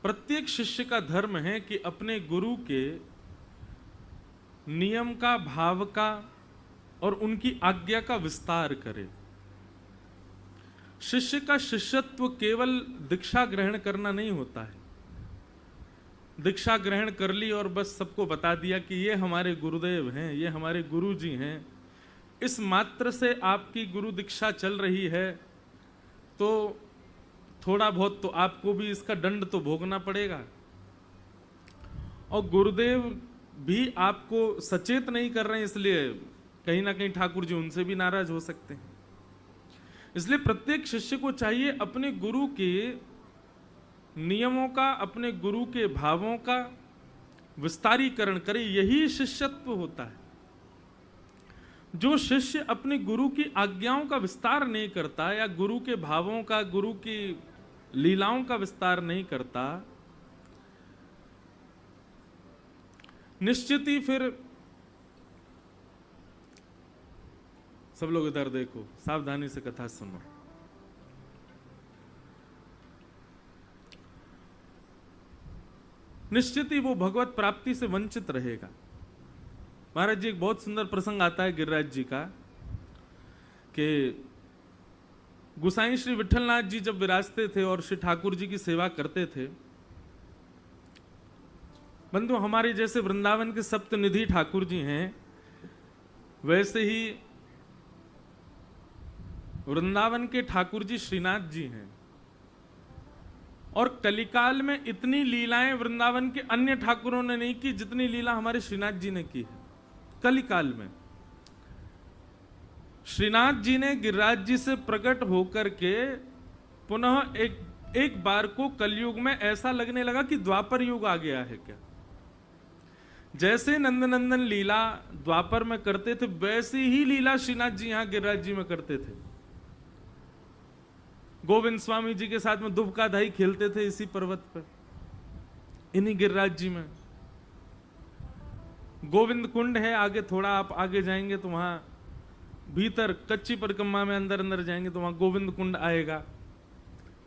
प्रत्येक शिष्य का धर्म है कि अपने गुरु के नियम का, भाव का और उनकी आज्ञा का विस्तार करे। शिष्य का शिष्यत्व केवल दीक्षा ग्रहण करना नहीं होता है। दीक्षा ग्रहण कर ली और बस सबको बता दिया कि ये हमारे गुरुदेव हैं, ये हमारे गुरु जी हैं, इस मात्र से आपकी गुरु दीक्षा चल रही है तो थोड़ा बहुत तो आपको भी इसका दंड तो भोगना पड़ेगा। और गुरुदेव भी आपको सचेत नहीं कर रहे हैं, इसलिए कहीं ना कहीं ठाकुर जी उनसे भी नाराज हो सकते हैं। इसलिए प्रत्येक शिष्य को चाहिए अपने गुरु के नियमों का, अपने गुरु के भावों का विस्तारीकरण करे। यही शिष्यत्व होता है। जो शिष्य अपने गुरु की आज्ञाओं का विस्तार नहीं करता या गुरु के भावों का, गुरु की लीलाओं का विस्तार नहीं करता, निश्चित ही फिर सब लोग इधर देखो, सावधानी से कथा सुनो। निश्चित ही वो भगवत प्राप्ति से वंचित रहेगा। महाराज जी, एक बहुत सुंदर प्रसंग आता है गिरिराज जी का कि गुसाई श्री विठलनाथ जी जब विराजते थे और श्री ठाकुर जी की सेवा करते थे, बंधु हमारे जैसे वृंदावन के सप्तनिधि ठाकुर जी हैं, वैसे ही वृंदावन के ठाकुर जी श्रीनाथ जी हैं। और कलिकाल में इतनी लीलाएं वृंदावन के अन्य ठाकुरों ने नहीं की जितनी लीला हमारे श्रीनाथ जी ने की है। कलिकाल में श्रीनाथ जी ने गिरिराज जी से प्रकट होकर के पुनः एक बार को कलयुग में ऐसा लगने लगा कि द्वापर युग आ गया है क्या। जैसे नंदनंदन लीला द्वापर में करते थे, वैसी ही लीला श्रीनाथ जी यहां गिरिराज जी में करते थे। गोविंद स्वामी जी के साथ में दुबका धाई खेलते थे इसी पर्वत पर, इन्हीं गिरिराज जी में। गोविंद कुंड है आगे, थोड़ा आप आगे जाएंगे तो वहां भीतर कच्ची परिक्रमा में अंदर अंदर जाएंगे तो वहां गोविंद कुंड आएगा।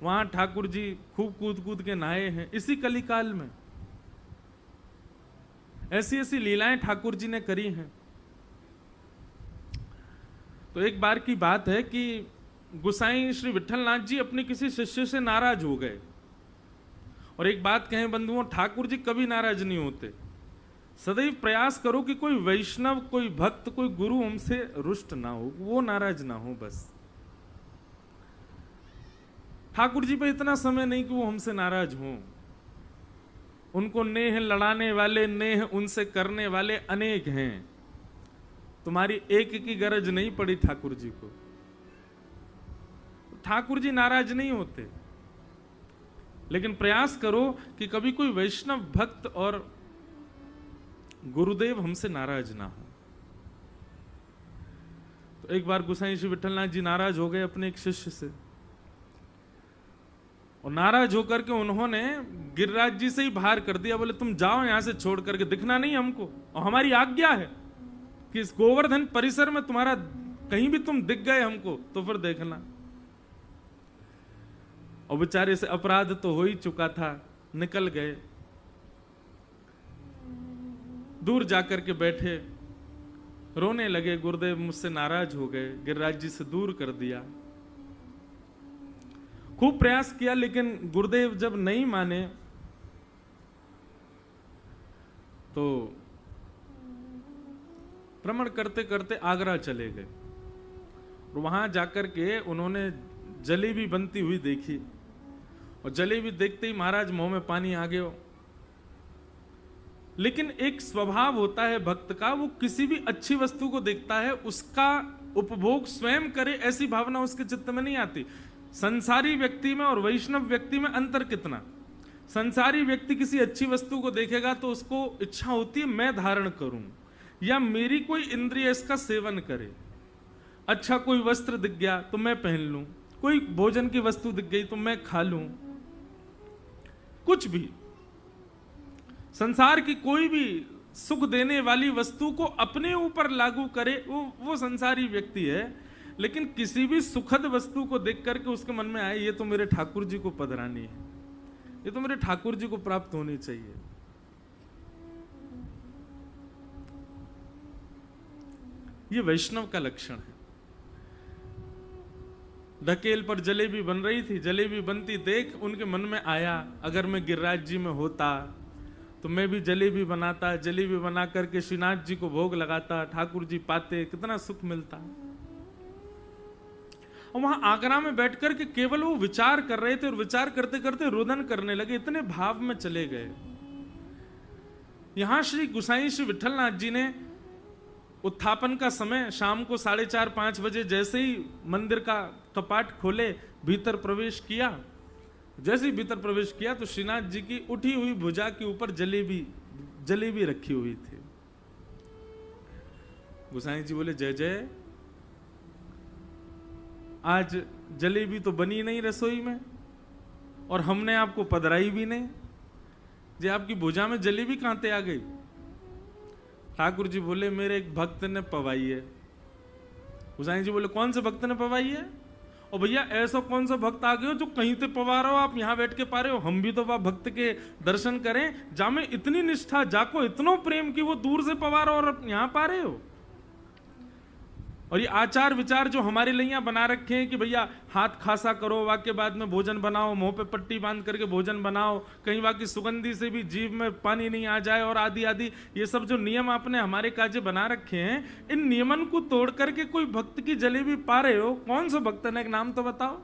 वहां ठाकुर जी खूब कूद कूद के नहाए हैं इसी कलिकाल में। ऐसी ऐसी लीलाएं ठाकुर जी ने करी हैं। तो एक बार की बात है कि गुसाई श्री विठलनाथ जी अपने किसी शिष्य से नाराज हो गए। और एक बात कहें बंधुओं, ठाकुर जी कभी नाराज नहीं होते। सदैव प्रयास करो कि कोई वैष्णव, कोई भक्त, कोई गुरु हमसे रुष्ट ना हो, वो नाराज ना हो। बस ठाकुर जी पे इतना समय नहीं कि वो हमसे नाराज हों। उनको नेह लड़ाने वाले, नेह उनसे करने वाले अनेक हैं। तुम्हारी एक की गरज नहीं पड़ी ठाकुर जी को। ठाकुर जी नाराज नहीं होते, लेकिन प्रयास करो कि कभी कोई वैष्णव भक्त और गुरुदेव हमसे नाराज ना हो। तो एक बार गुसाई श्री विठलनाथ जी नाराज हो गए अपने एक शिष्य से, और नाराज होकर के उन्होंने गिरिराज जी से ही बाहर कर दिया। बोले तुम जाओ यहां से छोड़ करके, दिखना नहीं हमको, और हमारी आज्ञा है कि इस गोवर्धन परिसर में तुम्हारा कहीं भी तुम दिख गए हमको तो फिर देखना। और बेचारे से अपराध तो हो ही चुका था, निकल गए। दूर जाकर के बैठे, रोने लगे। गुरुदेव मुझसे नाराज हो गए, गिरिराज जी से दूर कर दिया। खूब प्रयास किया, लेकिन गुरुदेव जब नहीं माने तो भ्रमण करते करते आगरा चले गए। और वहां जाकर के उन्होंने जलेबी बनती हुई देखी, और जलेबी देखते ही महाराज मुंह में पानी आ गया। लेकिन एक स्वभाव होता है भक्त का, वो किसी भी अच्छी वस्तु को देखता है, उसका उपभोग स्वयं करे ऐसी भावना उसके चित्त में नहीं आती। संसारी व्यक्ति में और वैष्णव व्यक्ति में अंतर कितना। संसारी व्यक्ति किसी अच्छी वस्तु को देखेगा तो उसको इच्छा होती है मैं धारण करूं, या मेरी कोई इंद्रिय इसका सेवन करे। अच्छा कोई वस्त्र दिख गया तो मैं पहन लूं, कोई भोजन की वस्तु दिख गई तो मैं खा लूं। कुछ भी संसार की कोई भी सुख देने वाली वस्तु को अपने ऊपर लागू करे, वो संसारी व्यक्ति है। लेकिन किसी भी सुखद वस्तु को देख करके उसके मन में आए ये तो मेरे ठाकुर जी को पधरानी है, ये तो मेरे ठाकुर जी को प्राप्त होनी चाहिए। ये वैष्णव का लक्षण है। ढकेल पर जलेबी बन रही थी, जलेबी बनती देख उनके मन में आया, अगर मैं गिरिराज जी में होता तो मैं भी जलेबी बनाता, जलेबी बना करके श्रीनाथ जी को भोग लगाता, ठाकुर जी पाते, कितना सुख मिलता। और वहां आगरा में बैठ करके केवल वो विचार कर रहे थे, और विचार करते करते रुदन करने लगे, इतने भाव में चले गए। यहां श्री गुसाई श्री विठलनाथ जी ने उत्थापन का समय शाम को 4:30-5 बजे जैसे ही मंदिर का कपाट खोले, भीतर प्रवेश किया। जैसे ही भीतर प्रवेश किया तो श्रीनाथ जी की उठी हुई भुजा के ऊपर जलेबी रखी हुई थी। गुसाई जी बोले, जय जय, आज जलेबी तो बनी नहीं रसोई में और हमने आपको पधराई भी नहीं, जी आपकी भुजा में जलेबी कहां से आ गई? ठाकुर जी बोले, मेरे एक भक्त ने पवाई है। गुसाई जी बोले, कौन से भक्त ने पवाई है? और भैया ऐसा कौन सा भक्त आ गए हो जो कहीं से पवा रहे हो, आप यहां बैठ के पा रहे हो? हम भी तो वह भक्त के दर्शन करें, जामे इतनी निष्ठा, जाको इतनो प्रेम की वो दूर से पवा रहे हो और यहां पा रहे हो। और ये आचार विचार जो हमारे लिए यहाँ बना रखे हैं कि भैया हाथ खासा करो, वाक्य बाद में भोजन बनाओ, मुंह पे पट्टी बांध करके भोजन बनाओ, कहीं वाकई सुगंधी से भी जीभ में पानी नहीं आ जाए, और आदि आदि, ये सब जो नियम आपने हमारे काजे बना रखे हैं, इन नियमन को तोड़ करके कोई भक्त की जलेबी पा रहे हो, कौन सा भक्त है? एक नाम तो बताओ।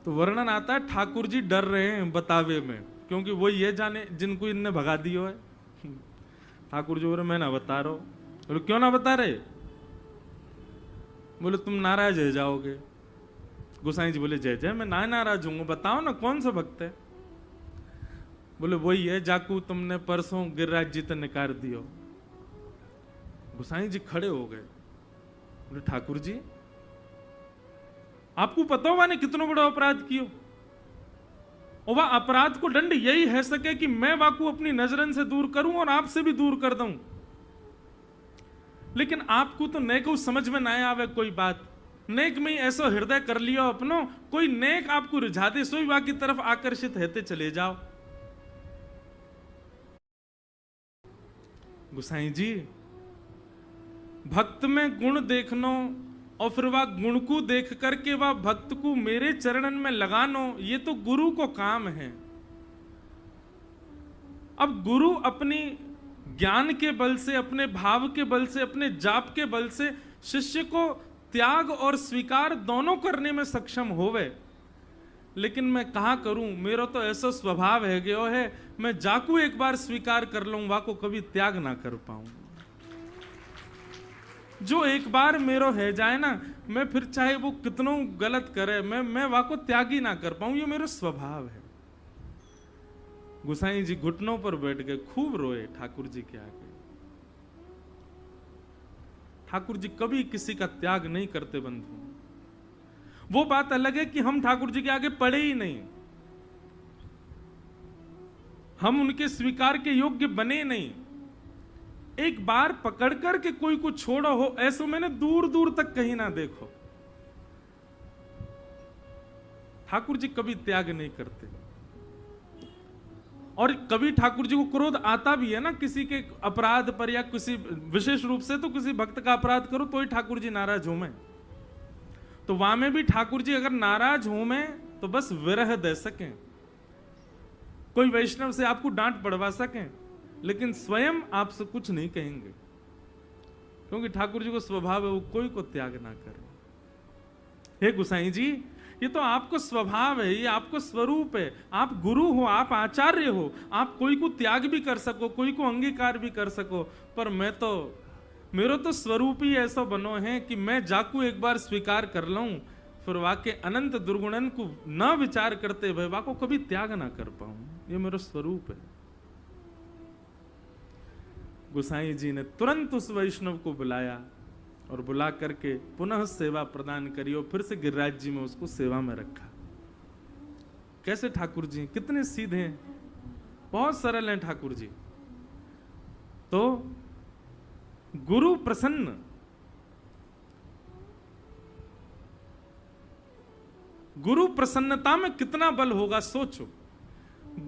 तो वर्णन आता है, ठाकुर जी डर रहे हैं बतावे में, क्योंकि वो ये जाने जिनको इनने भगा दियो है। ठाकुर जी बोले, मैं ना बता रहा हूं। बोले, क्यों ना बता रहे? बोले, तुम नाराज हो जाओगे। गोसाई जी बोले, जय जय, मैं ना नाराज हूं, बताओ ना कौन सा भक्त है? बोले, वही है जाकू तुमने परसों गिरिराज जी तक निकार दियो। गोसाई जी खड़े हो गए। बोले, ठाकुर जी आपको पता हो मैंने कितना बड़ा अपराध किया, और वह अपराध को दंड यही है सके कि मैं वाकू अपनी नजरन से दूर करूं और आपसे भी दूर कर दूं। लेकिन आपको तो नेक समझ में ना आवे कोई बात, नेक में ऐसा हृदय कर लियो अपनो, कोई नेक आपको रिझा दे, सोई वा की तरफ आकर्षित रहते चले जाओ। गुसाई जी, भक्त में गुण देखनो और फिर वह गुण को देख करके वह भक्त को मेरे चरणन में लगानो, ये तो गुरु को काम है। अब गुरु अपनी ज्ञान के बल से, अपने भाव के बल से, अपने जाप के बल से शिष्य को त्याग और स्वीकार दोनों करने में सक्षम होवे। लेकिन मैं कहा करूं, मेरा तो ऐसा स्वभाव है गयो है, मैं जाकू एक बार स्वीकार कर लूं, वाको कभी त्याग ना कर पाऊं। जो एक बार मेरो है जाए ना, मैं फिर चाहे वो कितनों गलत करे, मैं वाको त्याग ही ना कर पाऊं, ये मेरा स्वभाव है। गुसाई जी घुटनों पर बैठ गए, खूब रोए ठाकुर जी के आगे। ठाकुर जी कभी किसी का त्याग नहीं करते बंधु। वो बात अलग है कि हम ठाकुर जी के आगे पड़े ही नहीं, हम उनके स्वीकार के योग्य बने नहीं। एक बार पकड़ करके कोई को छोड़ो हो, ऐसा मैंने दूर दूर तक कहीं ना देखो। ठाकुर जी कभी त्याग नहीं करते। और कभी ठाकुर जी को क्रोध आता भी है ना किसी के अपराध पर, या किसी विशेष रूप से तो किसी भक्त का अपराध करो तो ही ठाकुर जी नाराज हो में, तो वहां में भी ठाकुर जी अगर नाराज हो में तो बस विरह दे सकें, कोई वैष्णव से आपको डांट पड़वा सकें, लेकिन स्वयं आपसे कुछ नहीं कहेंगे, क्योंकि ठाकुर जी को स्वभाव है वो कोई को त्याग ना करे। हे गुसाई जी, ये तो आपको स्वभाव है, ये आपको स्वरूप है। आप गुरु हो, आप आचार्य हो, आप कोई को त्याग भी कर सको, कोई को अंगीकार भी कर सको, पर मैं तो, मेरा तो स्वरूप ही ऐसा बनो है कि मैं जाकू एक बार स्वीकार कर लूं, फिर वाके अनंत दुर्गुणन को न विचार करते हुए वाको कभी त्याग ना कर पाऊं, ये मेरा स्वरूप है। गुसाई जी ने तुरंत उस वैष्णव को बुलाया और बुला करके पुनः सेवा प्रदान करी, और फिर से गिरिराज जी में उसको सेवा में रखा। कैसे ठाकुर जी कितने सीधे हैं, बहुत सरल हैं ठाकुर जी। तो गुरु प्रसन्न, गुरु प्रसन्नता में कितना बल होगा सोचो।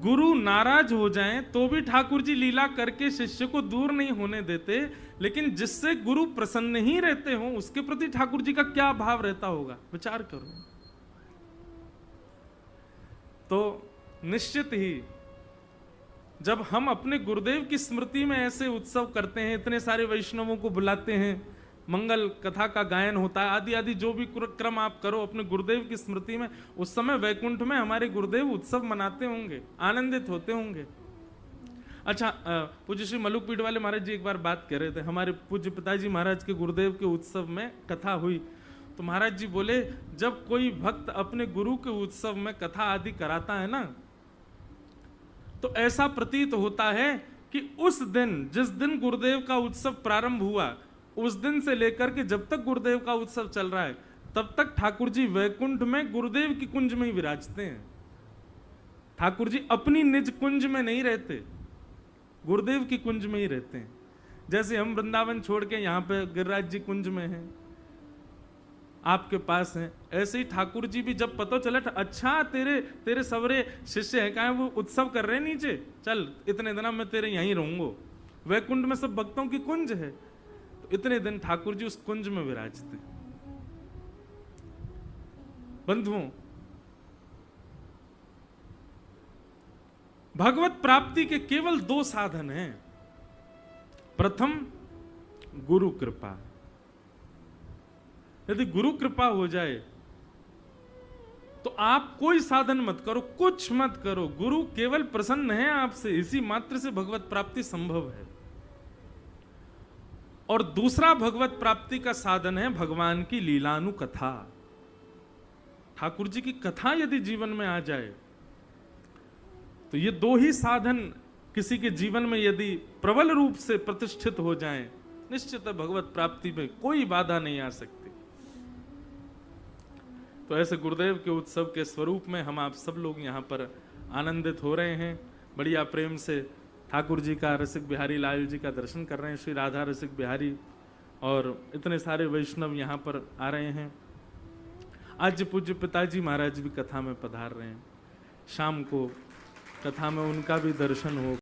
गुरु नाराज हो जाएं तो भी ठाकुर जी लीला करके शिष्य को दूर नहीं होने देते, लेकिन जिससे गुरु प्रसन्न ही रहते हो उसके प्रति ठाकुर जी का क्या भाव रहता होगा, विचार करो। तो निश्चित ही जब हम अपने गुरुदेव की स्मृति में ऐसे उत्सव करते हैं, इतने सारे वैष्णवों को बुलाते हैं, मंगल कथा का गायन होता है, आदि आदि जो भी क्रम आप करो अपने गुरुदेव की स्मृति में, उस समय वैकुंठ में हमारे गुरुदेव उत्सव मनाते होंगे, आनंदित होते होंगे। अच्छा, पूज्य श्री मलुकपीठ वाले महाराज जी एक बार बात कर रहे थे, हमारे पूज्य पिताजी महाराज के गुरुदेव के उत्सव में कथा हुई, तो महाराज जी बोले जब कोई भक्त अपने गुरु के उत्सव में कथा आदि कराता है ना, तो ऐसा प्रतीत होता है कि उस दिन, जिस दिन गुरुदेव का उत्सव प्रारंभ हुआ, उस दिन से लेकर के जब तक गुरुदेव का उत्सव चल रहा है, तब तक ठाकुर जी वैकुंठ में गुरुदेव की कुंज में ही विराजते हैं। ठाकुर जी अपनी निज कुंज में नहीं रहते, गुरुदेव की कुंज में ही रहते हैं। जैसे हम वृंदावन छोड़ के यहाँ पे गिरिराज जी कुंज में हैं, आपके पास हैं, ऐसे ही ठाकुर जी भी जब पता चला, अच्छा तेरे सवरे शिष्य हैं, कहा वो उत्सव कर रहे हैं नीचे, चल इतने दिन मैं तेरे यहीं रहूंगा, वैकुंठ में सब भक्तों की कुंज है, तो इतने दिन ठाकुर जी उस कुंज में विराजते। बंधुओं, भगवत प्राप्ति के केवल 2 साधन हैं। प्रथम गुरु कृपा। यदि गुरु कृपा हो जाए तो आप कोई साधन मत करो, कुछ मत करो, गुरु केवल प्रसन्न है आपसे, इसी मात्र से भगवत प्राप्ति संभव है। और दूसरा भगवत प्राप्ति का साधन है भगवान की लीलानुकथा। ठाकुर जी की कथा यदि जीवन में आ जाए तो ये 2 ही साधन किसी के जीवन में यदि प्रबल रूप से प्रतिष्ठित हो जाएं, निश्चित है भगवत प्राप्ति में कोई बाधा नहीं आ सकती। तो ऐसे गुरुदेव के उत्सव के स्वरूप में हम आप सब लोग यहाँ पर आनंदित हो रहे हैं, बढ़िया प्रेम से ठाकुर जी का, रसिक बिहारी लाल जी का दर्शन कर रहे हैं, श्री राधा रसिक बिहारी, और इतने सारे वैष्णव यहाँ पर आ रहे हैं। आज पूज्य पिताजी महाराज भी कथा में पधार रहे हैं, शाम को कथा में उनका भी दर्शन हो।